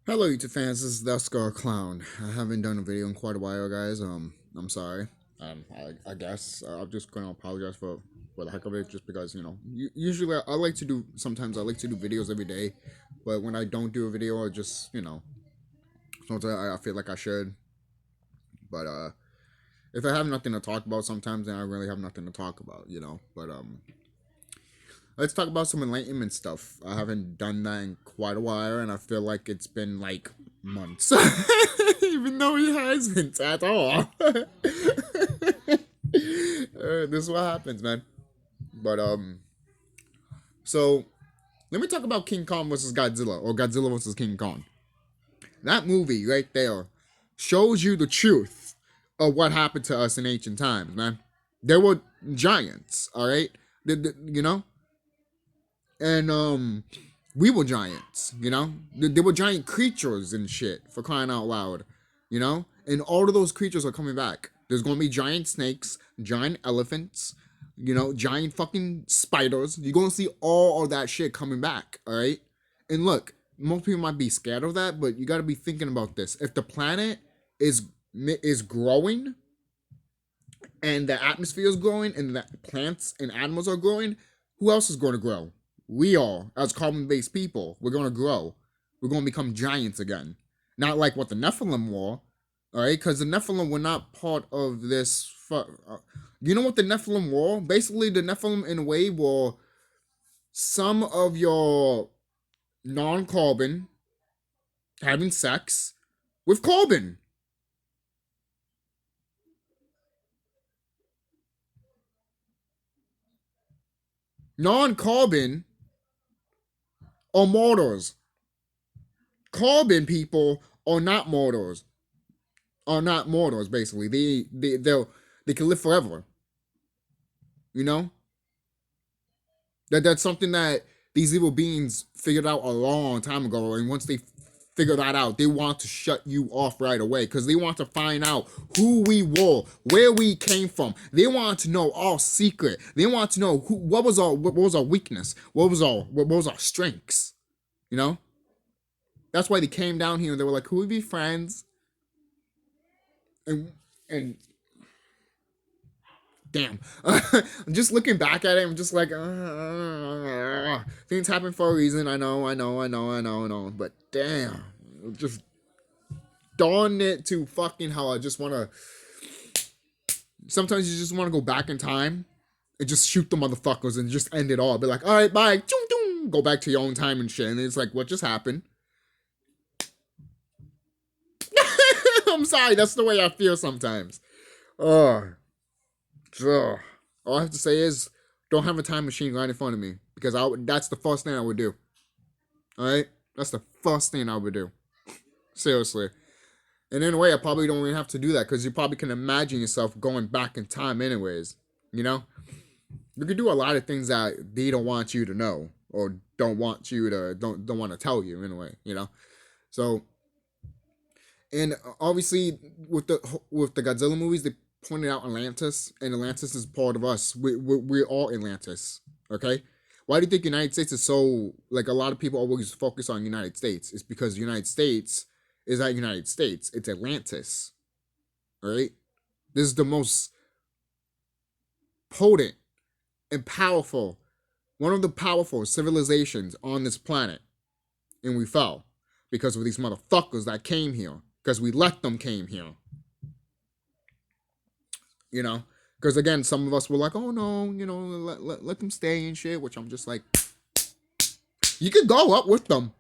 Hello YouTube fans, this is TheSkullKlown. I haven't done a video in quite a while, guys. I'm sorry. I guess I'm just gonna apologize for the heck of it, just because usually I like to do. Sometimes I like to do videos every day, but when I don't do a video, I just sometimes I feel like I should. But if I have nothing to talk about, sometimes then I really have nothing to talk about, But let's talk about some enlightenment stuff. I haven't done that in quite a while, and I feel like it's been like months, even though it hasn't at all. This is what happens, man. But so let me talk about King Kong versus Godzilla, or Godzilla versus King Kong. That movie right there shows you the truth of what happened to us in ancient times, man. There were giants, all right. You know, and we were giants, There were giant creatures and shit, for crying out loud, and all of those creatures are coming back. There's gonna be giant snakes, giant elephants, giant fucking spiders. You're gonna see all of that shit coming back. All right. And look, most people might be scared of that, but you got to be thinking about this. If the planet is growing and the atmosphere is growing and the plants and animals are growing, who else is going to grow? We all, as carbon-based people, we're going to grow. We're going to become giants again. Not like what the Nephilim were, all right? Because the Nephilim were not part of this. You know what the Nephilim were? Basically, the Nephilim, in a way, were some of your non-carbon having sex with carbon. Non-carbon are mortals. Carbon people are not mortals. Are not mortals. Basically, they can live forever. You know, that's something that these evil beings figured out a long time ago. And once they figure that out, they want to shut you off right away because they want to find out who we were, where we came from. They want to know our secret. They want to know what was our weakness, what was our strengths. That's why they came down here and they were like, "Who would be friends?" And damn, just looking back at it, I'm just like, things happen for a reason. I know. But damn, just darn it to fucking hell. I just want to. Sometimes you just want to go back in time and just shoot the motherfuckers and just end it all. Be like, all right, bye. Go back to your own time and shit. And it's like, what just happened? I'm sorry. That's the way I feel sometimes. All I have to say is, don't have a time machine right in front of me because that's the first thing I would do. All right, that's the first thing I would do. Seriously. And in a way, I probably don't even have to do that because you probably can imagine yourself going back in time, anyways. You can do a lot of things that they don't want you to know or don't want to tell you in a way. So, and obviously with the Godzilla movies, they pointed out Atlantis, and Atlantis is part of us. We're all Atlantis. Okay. Why do you think United States is so, like, a lot of people always focus on United States? It's because the United States is not United States. It's Atlantis. All right. This is the most potent and powerful, one of the powerful civilizations on this planet. And we fell because of these motherfuckers that came here. Because we let them came here. Because again, some of us were like, oh no, let them stay and shit, which I'm just like, you could go up with them.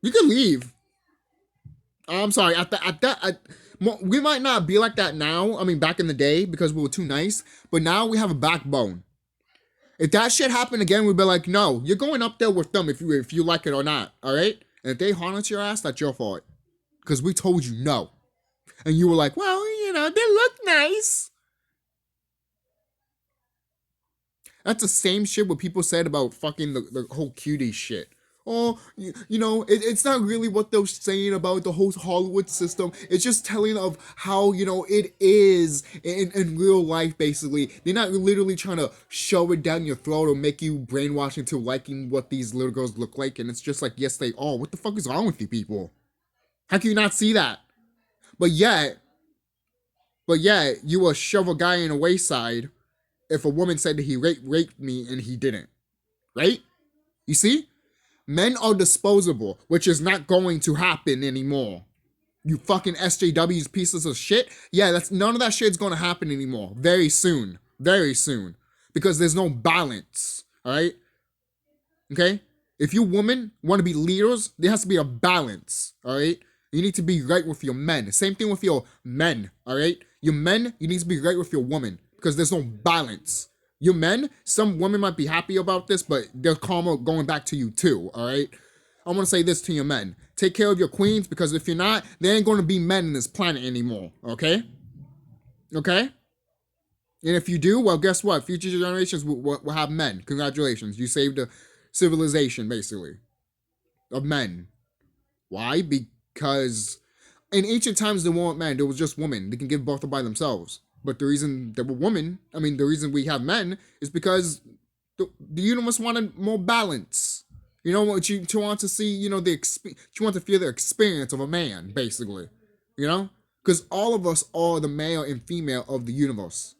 You could leave. I'm sorry, we might not be like that now. I mean, back in the day, because we were too nice, but now we have a backbone. If that shit happened again, we'd be like, no, you're going up there with them if you like it or not, all right? And if they harness your ass, that's your fault. Because we told you no. And you were like, well, they look nice. That's the same shit what people said about fucking the whole cutie shit. Oh, it's not really what they're saying about the whole Hollywood system. It's just telling of how, it is in real life, basically. They're not literally trying to shove it down your throat or make you brainwash into liking what these little girls look like. And it's just like, yes, they are. What the fuck is wrong with you people? How can you not see that? But yet, you will shove a guy in a wayside if a woman said that he raped me and he didn't. Right? You see? Men are disposable, which is not going to happen anymore. You fucking SJWs pieces of shit. Yeah, that's none of that shit's gonna happen anymore. Very soon. Very soon. Because there's no balance. Alright? Okay? If you women want to be leaders, there has to be a balance. Alright? You need to be right with your men. Same thing with your men. Alright? Your men, you need to be right with your woman. Because there's no balance. Your men, some women might be happy about this, but they're karma going back to you too, all right? I want to say this to your men. Take care of your queens, because if you're not, there ain't going to be men in this planet anymore, okay? Okay? And if you do, well, guess what? Future generations will have men. Congratulations. You saved a civilization, basically, of men. Why? Because in ancient times, there weren't men. There was just women. They can give birth by themselves. But the reason there were women, the reason we have men is because the universe wanted more balance. You know what you want to see, you want to feel the experience of a man, basically. You know? Because all of us are the male and female of the universe.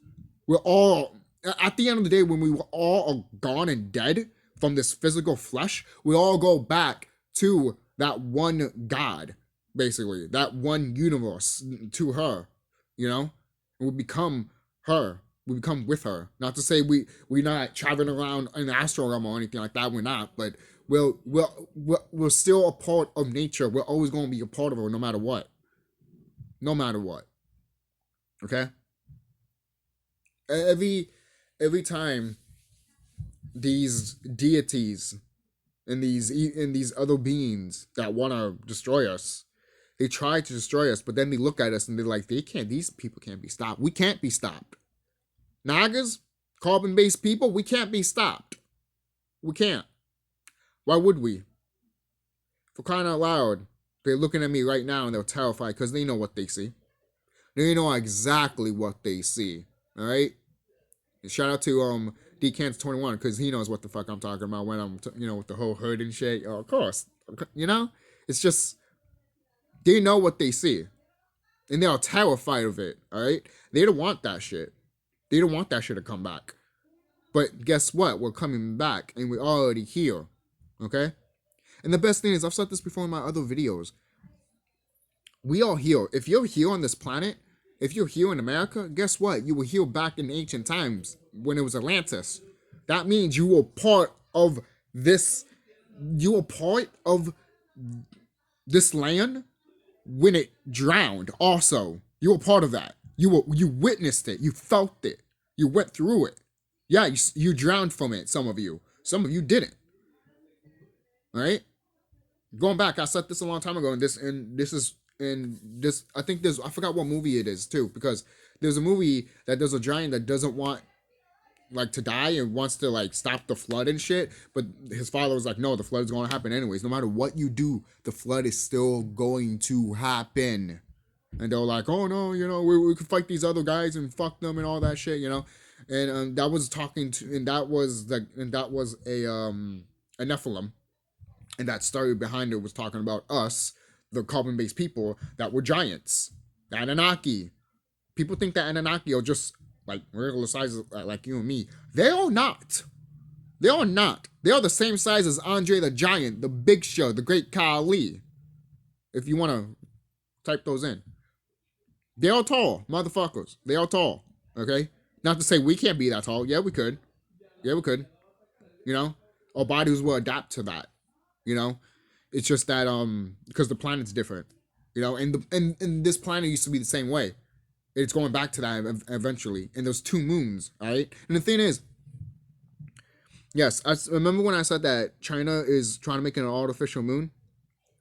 We're all, at the end of the day, when we were all gone and dead from this physical flesh, we all go back to that one God, basically. That one universe, to her, you know? We become her. We become with her. Not to say we're not traveling around in the astral realm or anything like that. We're not. But we're still a part of nature. We're always going to be a part of her, no matter what. No matter what. Okay. Every time these deities and these other beings that want to destroy us, they try to destroy us, but then they look at us and they're like, these people can't be stopped. We can't be stopped. Nagas, carbon-based people, we can't be stopped. We can't. Why would we? For crying out loud, they're looking at me right now and they're terrified because they know what they see. They know exactly what they see. All right? And shout out to DCans21 because he knows what the fuck I'm talking about when I'm, with the whole hood and shit. Of course. It's just, they know what they see. And they are terrified of it, all right? They don't want that shit. They don't want that shit to come back. But guess what? We're coming back, and we're already here, okay? And the best thing is, I've said this before in my other videos. We are here. If you're here on this planet, if you're here in America, guess what? You were here back in ancient times when it was Atlantis. That means you were part of this. You were part of this land when it drowned. Also, you were part of that. You witnessed it. You felt it. You went through it. Yeah, you drowned from it. Some of you didn't. All right. Going back, I said this a long time ago, and I think I forgot what movie it is too, because there's a movie that there's a giant that doesn't want to die and wants to stop the flood and shit, but his father was like, no, the flood is going to happen anyways. No matter what you do, the flood is still going to happen. And they're like, oh no, we could fight these other guys and fuck them and all that shit, and that was a Nephilim, and that story behind it was talking about us, the carbon-based people that were giants, the Anunnaki. People think that Anunnaki are just regular sizes like you and me. They are not. They are not. They are the same size as Andre the Giant, the Big Show, the Great Khali. If you want to type those in. They are tall, motherfuckers. They are tall, okay? Not to say we can't be that tall. Yeah, we could. Yeah, we could. Our bodies will adapt to that. It's just that because the planet's different. And this planet used to be the same way. It's going back to that eventually. And there's 2 moons, all right? And the thing is, yes, I remember when I said that China is trying to make an artificial moon?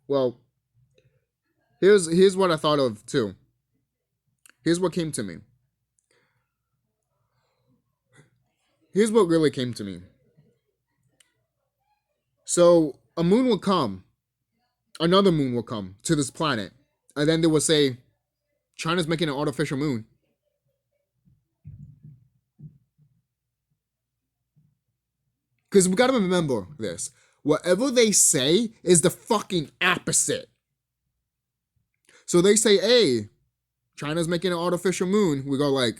Well, here's what I thought of too. Here's what came to me. Here's what really came to me. So a moon will come. Another moon will come to this planet. And then they will say, China's making an artificial moon. Because we got to remember this. Whatever they say is the fucking opposite. So they say, hey, China's making an artificial moon. We go like,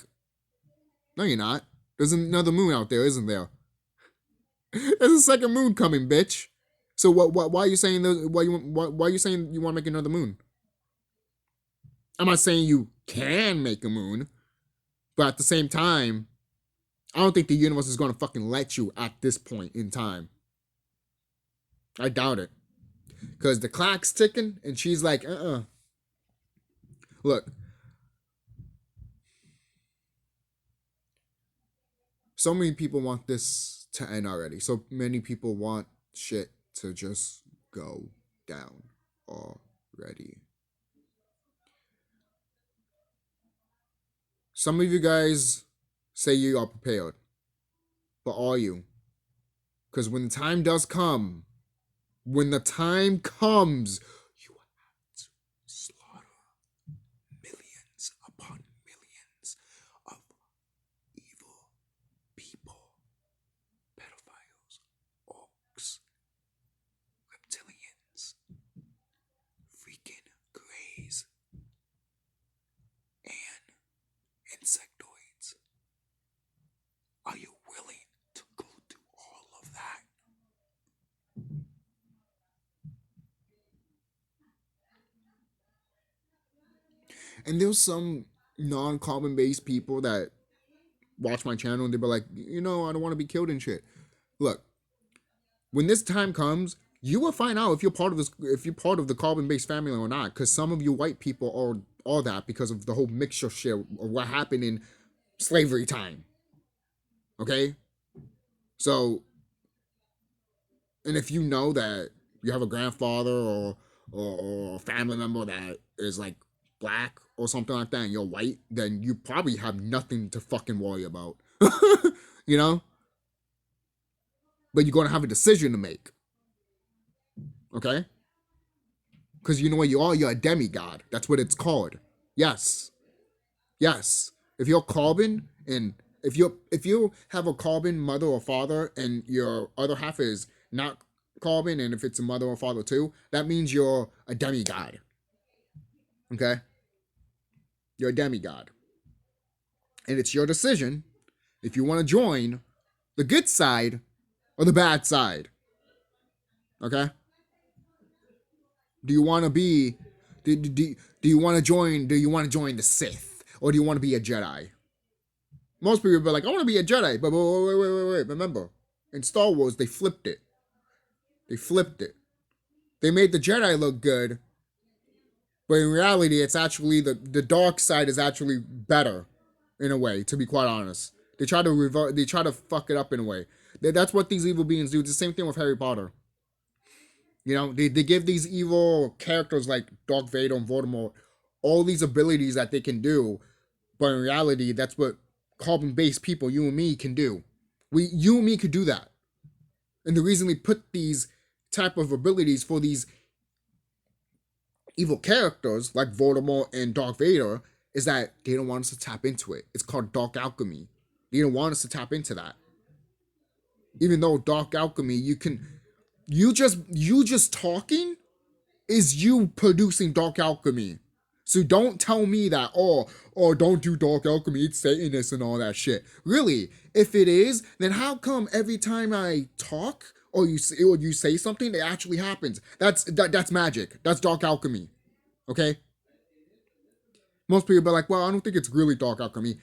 no, you're not. There's another moon out there, isn't there? There's a second moon coming, bitch. So why are you saying why are you saying you want to make another moon? I'm not saying you can make a moon, but at the same time, I don't think the universe is going to fucking let you at this point in time. I doubt it. Because the clock's ticking, and she's like, Look. So many people want this to end already. So many people want shit to just go down already. Some of you guys say you are prepared. But are you? Because when the time does come, when the time comes, you have to slaughter millions upon millions of evil people, pedophiles, orcs, reptilians, freaking greys, and insectoids. Are you willing to go through all of that? And there's some non-carbon based people that watch my channel and they be like, I don't want to be killed and shit. Look, when this time comes, you will find out if you're part of the carbon based family or not. Because some of you white people are that because of the whole mixture shit of what happened in slavery time. Okay? So, and if you know that you have a grandfather or a family member that is like black or something like that and you're white, then you probably have nothing to fucking worry about. you know? But you're going to have a decision to make. Okay? Because you know what you are? You're a demigod. That's what it's called. Yes. Yes. If you're carbon and if you have a carbon mother or father and your other half is not carbon, and if it's a mother or father too, that means you're a demigod. Okay? You're a demigod. And it's your decision if you want to join the good side or the bad side. Okay? Do you want to be do you want to join the Sith, or do you want to be a Jedi? Most people be like, I want to be a Jedi, but wait. Remember, in Star Wars, they flipped it. They made the Jedi look good, but in reality, it's actually the dark side is actually better, in a way. To be quite honest, they try to fuck it up in a way. That's what these evil beings do. It's the same thing with Harry Potter. They give these evil characters like Darth Vader and Voldemort all these abilities that they can do, but in reality, that's what carbon-based people, you and me, can do. You and me could do that. And the reason we put these type of abilities for these evil characters like Voldemort and Darth Vader is that they don't want us to tap into it. It's called dark alchemy. They don't want us to tap into that. Even though dark alchemy, you just talking is you producing dark alchemy. So don't tell me that, don't do dark alchemy, it's Satanist and all that shit. Really, if it is, then how come every time I talk or you say something, it actually happens? That's magic. That's dark alchemy. Okay? Most people be like, well, I don't think it's really dark alchemy.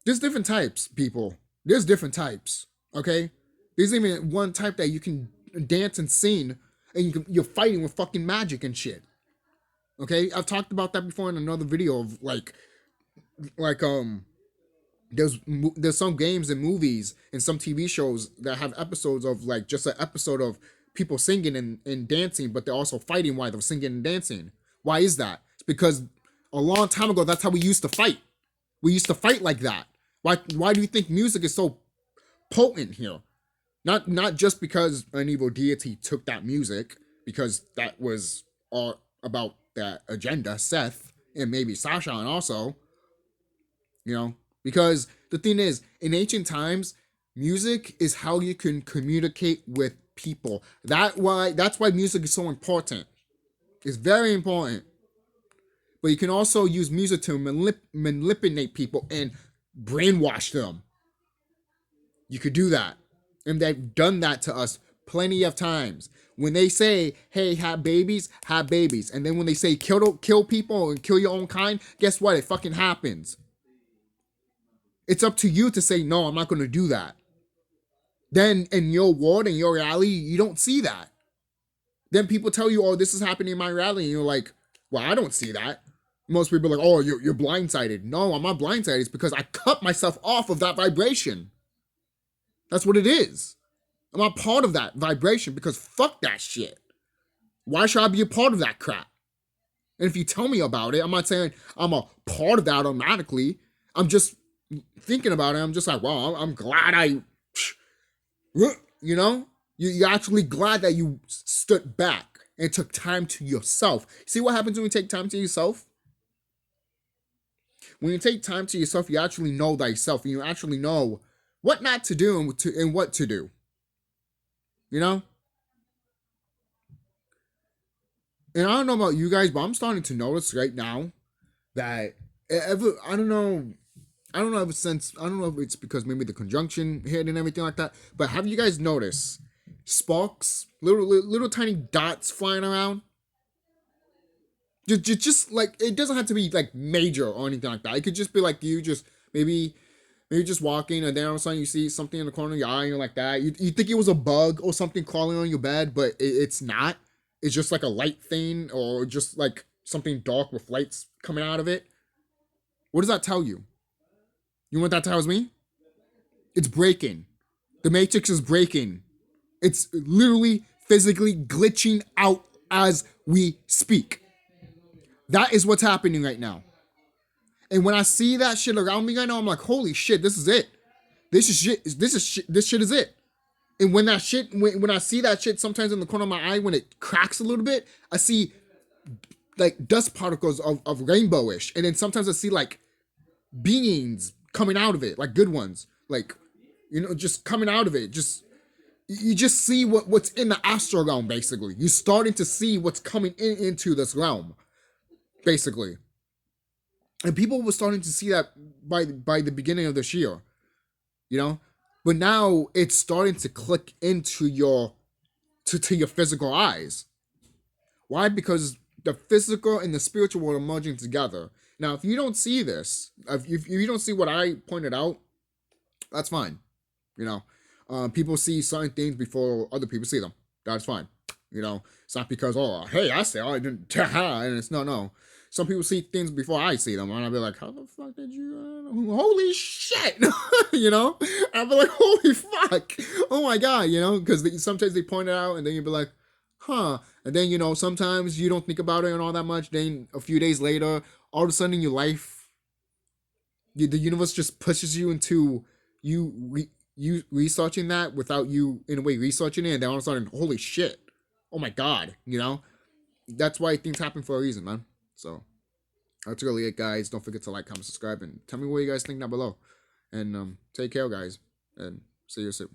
There's different types, people. There's different types. Okay? There's even one type that you can dance and sing, and you're fighting with fucking magic and shit. Okay, I've talked about that before in another video of there's some games and movies and some TV shows that have episodes of like just an episode of people singing and dancing, but they're also fighting while they're singing and dancing. Why is that? It's because a long time ago, that's how we used to fight. We used to fight like that. Why do you think music is so potent here? Not just because an evil deity took that music, because that was all about that agenda, Seth, and maybe Sasha, and also, because the thing is, in ancient times, music is how you can communicate with people. That's why music is so important. It's very important. But you can also use music to manipulate people and brainwash them. You could do that. And they've done that to us plenty of times. When they say, hey, have babies, have babies. And then when they say kill people and kill your own kind, guess what? It fucking happens. It's up to you to say, no, I'm not going to do that. Then in your world, in your reality, you don't see that. Then people tell you, oh, this is happening in my reality. And you're like, well, I don't see that. Most people are like, oh, you're blindsided. No, I'm not blindsided. It's because I cut myself off of that vibration. That's what it is. I'm not part of that vibration because fuck that shit. Why should I be a part of that crap? And if you tell me about it, I'm not saying I'm a part of that automatically. I'm just thinking about it. I'm just like, well, I'm glad you know, you're actually glad that you stood back and took time to yourself. See what happens when you take time to yourself? When you take time to yourself, you actually know thyself and you actually know what not to do and what to do. You know? And I don't know about you guys, but I'm starting to notice right now that I don't know ever since, I don't know if it's because maybe the conjunction hit and everything like that, but have you guys noticed sparks, little tiny dots flying around? Just like, it doesn't have to be like major or anything like that. It could just be like you just maybe just walking and then all of a sudden you see something in the corner of your eye and you're like that. You think it was a bug or something crawling on your bed, but it's not. It's just like a light thing or just like something dark with lights coming out of it. What does that tell you? You know what that tells me? It's breaking. The Matrix is breaking. It's literally physically glitching out as we speak. That is what's happening right now. And when I see that shit around me right now, I'm like, holy shit, this is it. This shit is it. And when that shit, when I see that shit sometimes in the corner of my eye, when it cracks a little bit, I see like dust particles of rainbowish. And then sometimes I see like beings coming out of it, like good ones. Like, you know, just coming out of it. You just see what's in the astral realm, basically. You're starting to see what's coming into this realm, basically. And people were starting to see that by the beginning of this year, you know? But now it's starting to click into your physical eyes. Why? Because the physical and the spiritual are merging together. Now, if you don't see this, if you don't see what I pointed out, that's fine. You know, people see certain things before other people see them. That's fine. You know, it's not because, oh, hey, I say, oh, I didn't, and it's no. Some people see things before I see them, and I'll be like, how the fuck did you, holy shit, you know? I'll be like, holy fuck, oh my God, you know, because sometimes they point it out, and then you'll be like, huh, and then, you know, sometimes you don't think about it and all that much, then a few days later, all of a sudden in your life, the universe just pushes you into you researching that without you, in a way, researching it, and then all of a sudden, holy shit, oh my God, you know? That's why things happen for a reason, man. So that's really it, guys. Don't forget to like, comment, subscribe, and tell me what you guys think down below. And take care, guys, and see you soon.